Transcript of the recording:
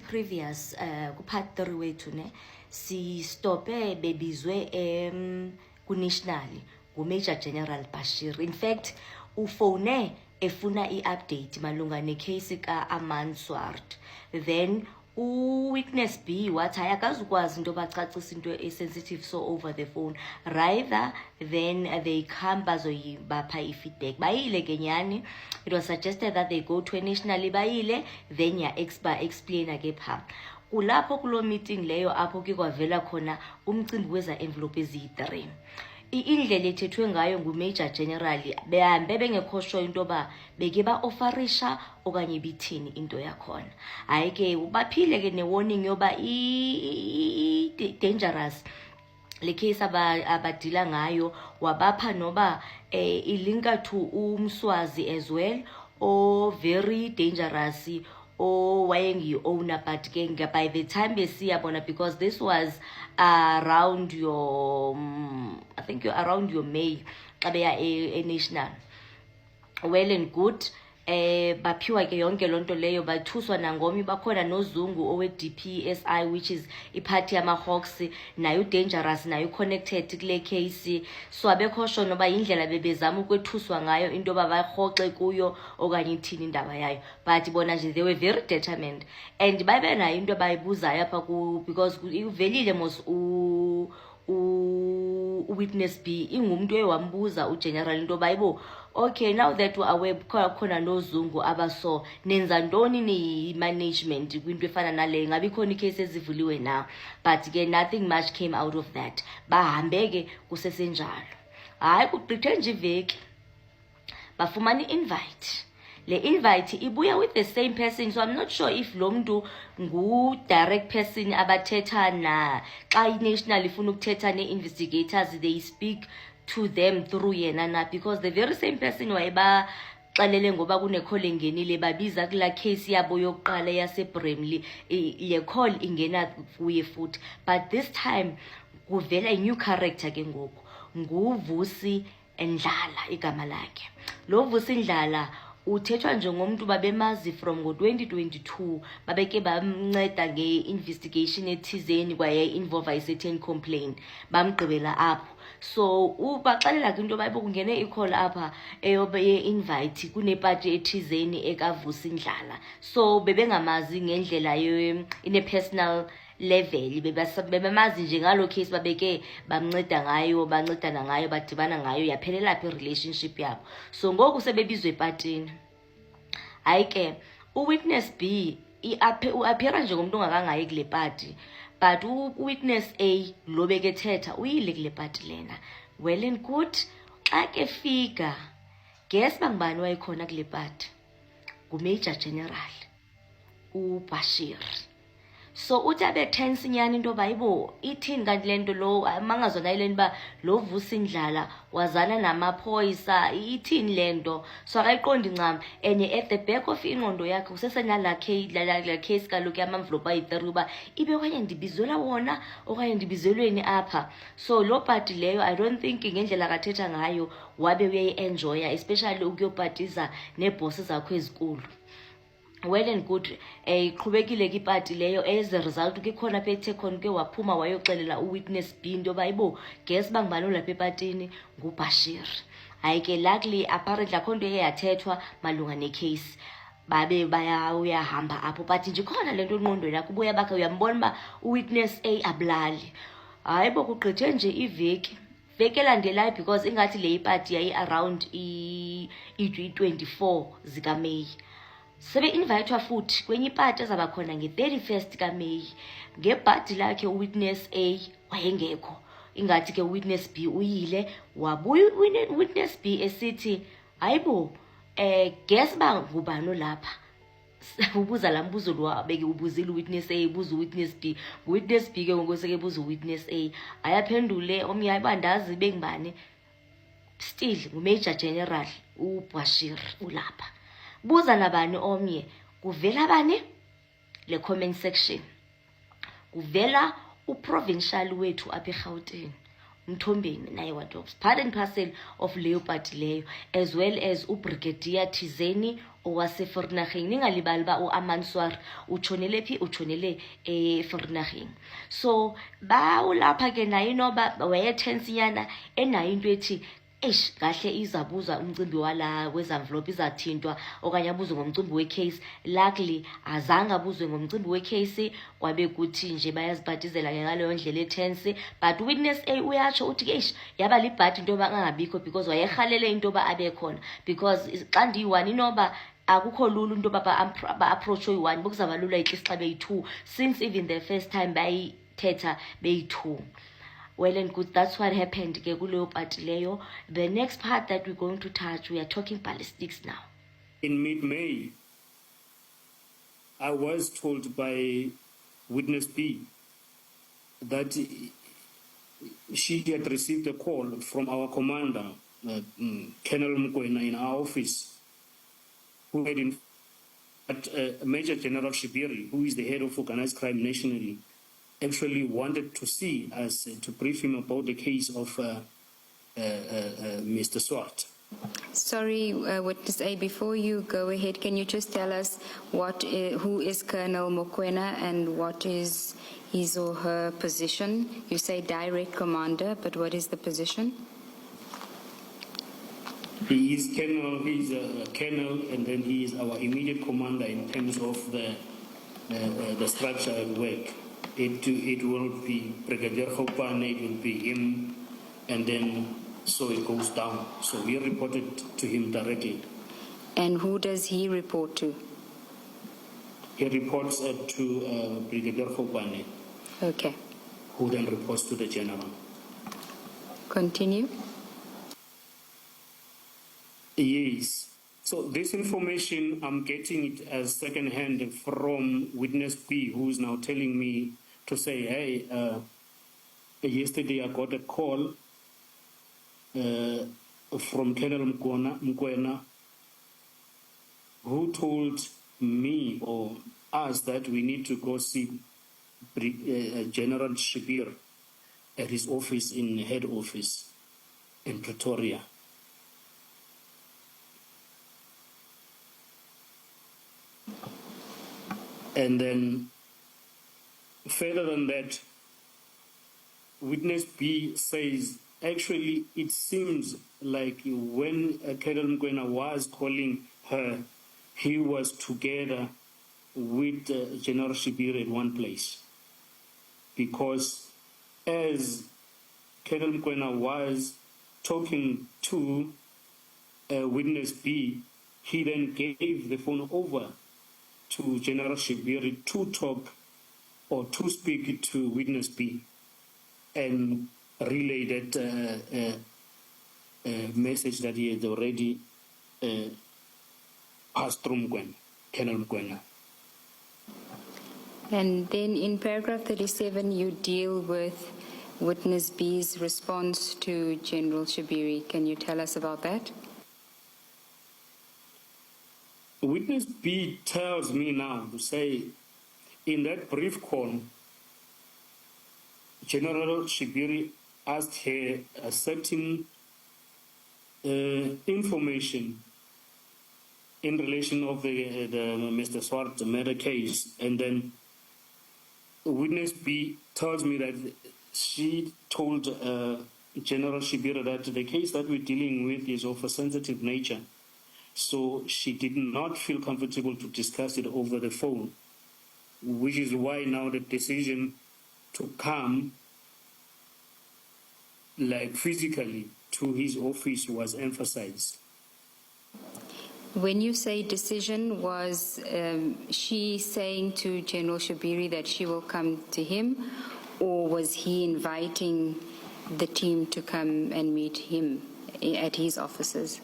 previous ku part 3 wethu ne si stope bebizwe ku-national Major General Bashir. In fact ufone efuna i-update malunga necase ka Aman Swart. Then witness B wathi akazukwazi into bacacisa into sensitive so over the phone, rather then they come bazoyibapha i-feedback. Bayile kenyani, it was suggested that they go to a national, bayile then ya explain ake pha kulapho kulo meeting leyo apho ke kwavela khona umcimbi weza envelope ezi3. Indlela ethethwe ngayo nguMajor General behambe bengekho sure into ba beke ba offerisha okanye bithini into yakhona. Hayi ke ubaphile ke ne-warning yoba dangerous le case abadila ngayo, wabapha noba ilinka to umswazi as well, or very dangerous, or wayengi-owner. But by the time besiyabona, because this was around your I think you're around your May a national, well and good. Baphiwa ke yonke lonto leyo bathuswa nangomi bakhona nozungu owe DPSI, which is iphathi yama-Hawks, nayo dangerous nayo connected kule case. So abekho sho noba indlela bebezama ukwethuswa ngayo into babahoxe kuyo okanye ithini indaba yayo, but bona nje they were very determined and babe nayo into bayibuzayo apha because uvelile mos witness B ingumuntu ewambuza uGeneral into bayibo, okay, now that we are aware khona nozungu abaso nenza ntoni ni management kwinto efana nale, ngabe khona icase ezivuliwe now, but ke nothing much came out of that. Bahambe ke kusesenjalo, hayi kuqithe nje iveki bafumana invite. Le invite ibuya with the same person, so I'm not sure if lo muntu ngu direct person abathetha na xa i-national ifuna ukuthetha ne-investigators, they speak to them through yena na, because the very same person wayeba xalele ngoba kune-call engenile babiza kula case yabo yokuqala yaseBramley, le call ingena kuye futhi, but this time kuvela a new character ke ngoku, nguVusi Ndlala igama lakhe. Lo Vusi Ndlala uthethwa njengomuntu babemazi from ngo-2022 babeke bamnceda nge-investigation ethizeni kwaye involve i-certain complaint bamgqibela apho. So ubaxelela ke into bayibo kungene i-call apha ye-invite kunepati ethizeni ekaVusi Ndlala, so bebengamazi ngendlela ine-personal level, bebemazi nje ngalo case babeke bamnceda ngayo, bancedana ngayo, badibana ngayo, yaphelela phi relationship yabo. So ngoku sebebizwe epatini. Hayi ke uwitness B uappeara njengomuntu ongakangayi kule party, but uwitness A lo bekethetha uyile kule party lena. Well and good, xa ke fika guess bangubani wayekhona kule party? nguMajor General uBashir. So uthi abe tense nyani into bayibo ithini kanti lento lo mangazona ileni ba lo Vusi Ndlala wazana namaphoyisa ithini lento, so akayiqondi ncam. Enye at the back of ingqondo yakhe usesenala case kaloku yamamvlopa ayi-3 uba ibe kwanye ndibizelwa wona okanye ndibizelweni apha. So lo party leyo I don't think ngendlela kathetha ngayo wabe uyayi-enjoya, especially ukuyopatiza neebhosi zakho ezikulu. Well and good, iqhubekile ke ipati leyo, as a result ke khona phethe khona ke waphuma wayoxelela uwitness B into bayibo guess bangubani lapha epatini? nguBashir. Hayi ke luckily apparently akho nto eyathethwa malunga necase, babe uyahamba apho, but nje khona lento engqondweni yakho ubuya bakhe uyambona uba uwitness A abulali. Hayi bo kugqithe nje iveki elandelayo, because ingathi le ipati yayi around i-24 zikaMeyi. Sebe invitwa futhi kwenye ipati ezaba khona nge-31st kaMeyi ngebhadi lakhe uwitness A wayengekho, ingathi ke uwitness B uyile. Wabuya uwitness B esithi hayibo guess ba ngubani lapha? Ubuza la mbuzo lo abeke ubuzile uwitness A, ubuza uwitness B, uwitness B ke ngokoseke ebuza uwitness A ayaphendule omnye ayibandazi bengibani, still nguMajor General uBashir ulapha. Buza nabani omnye, kuvela bani? Le comment section kuvela uprovincial wethu apha eGauteng Mthombeni naye wadrops, part and parcel of leyo party leyo, as well as ubrigadier Thizeni waseVerneging. Ningalibali ba uAmanswar utshonele phi, utshonele eVerneging. So ba ulapha ke naye noba wayetensinyana enayo into ethi kahle izabuza umcimbi wala wezamvlophu izathintwa okanye abuzwe ngomcimbi wecase. Luckily azange abuzwe ngomcimbi wecase, kwabe kuthi nje bayazibhatizela ngaleyo ndlela etense. But witness A uyatsho uthi yaba libhadi into yoba angabikho because wayehalele into yoba abe khona, because xa ndiyi-1 inoba akukho lula into yoba ba-approach oyi-1 bokuzaba lula at least xa beyi-2, since even the first time bayithetha beyi-2. Well and good, that's what happened ke kuleyo party leyo. The next part that we're going to touch, we are talking ballistics now. In mid-May, I was told by witness B that she had received a call from our commander, Colonel Mokoena, in our office, who had Major General Shibiri, who is the head of organized crime nationally, actually wanted to see us to brief him about the case of Mr. Swart. Sorry, Witness A, before you go ahead, can you just tell us who is Colonel Mokoena and what is his or her position? You say direct commander, but what is the position? He is colonel, he's a colonel, and then he is our immediate commander in terms of the structure and work. It will be Brigadier Khopane, it will be him, and then so it goes down. So we reported to him directly. And who does he report to? He reports to Brigadier Khopane. Okay. Who then reports to the general. Continue. Yes. So this information, I'm getting it as second-hand from witness B, who is now telling me to say, hey, yesterday I got a call from Colonel Mokoena, who told me or us that we need to go see General Shibir at his office in head office in Pretoria. And then, further than that, witness B says, actually, it seems like when Colonel Mokoena was calling her, he was together with General Shibir at one place. Because as Colonel Mokoena was talking to witness B, he then gave the phone over to General Shibiri to talk or to speak to witness B and relay that message that he had already passed through Colonel Mokoena. And then in paragraph 37, you deal with witness B's response to General Shibiri. Can you tell us about that? Witness B tells me now to say, in that brief call, General Shibiri asked her certain information in relation of the Mr. Swart murder case, and then witness B tells me that she told General Shibiri that the case that we're dealing with is of a sensitive nature. So she did not feel comfortable to discuss it over the phone, which is why now the decision to come, like physically, to his office was emphasized. When you say decision, was she saying to General Shibiri that she will come to him, or was he inviting the team to come and meet him at his offices?